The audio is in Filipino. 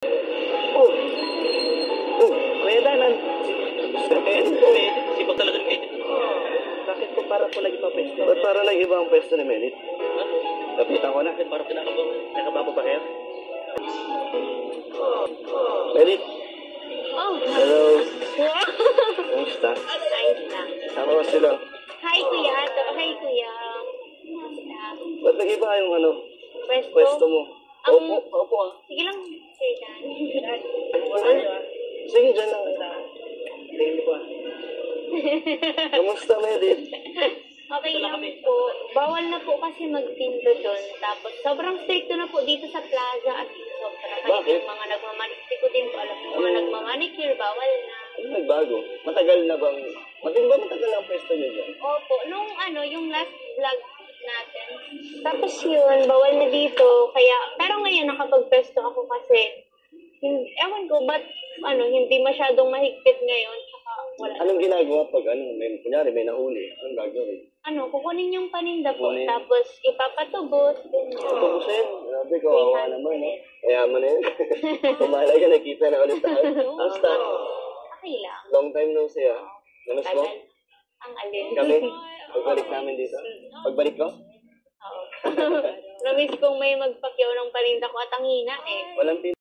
Oh, Kuya Danan. Sipag talaga ni Menit. Bakit po parang po nag-iba pwesto? Ba't parang nag-iba ang pwesto ni Menit? Kapitan ko na. Parang nakababo pa kaya? Menit. Oh, Hello. Kamusta? ayos lang. Ako sila. Hi, kuya. Hi, kuya. Kumusta? Ba't nag-iba yung Pwesto? pwesto mo? Ang- Opo ah. Sige lang, Sir Dan. Sige, dyan lang. Tingin ko ah. Kamusta, Menit? Okay lang po. Bawal na po kasi magtindo doon. Tapos, sobrang stricto na po dito sa plaza at sobra. Kaya Bakit? yung mga nagmamanicure ko din po, alam mo, mga nagmamanicure, bawal na. Ano nagbago? Matagal na bang... Matagal na ang pwesto niyo dyan? Opo, nung yung last vlog natin. Tapos yun, bawal na dito. Kaya, pero ngayon nakapag-pesto ako kasi, ewan ko, ba't hindi masyadong mahigpit ngayon. Tsaka wala. Anong ginagawa pag kunyari may nahuli? Anong gagawin? Kukunin yung paninda po, Kukunin. tapos ipapatubos. Ganyan. Tubusin. Sabi ko, kawawa naman, no? Kaya mo na yun. Pumalay ka, nakita na ulit tayo. Basta, Okay lang. long time no see, ah. Namas mo? Tagal. Ang alin. Kami? Pagbalik namin dito? Pagbalik ko? Oo. Namiss kong may magpakyaw ng paninda ko at ang hina eh. Walang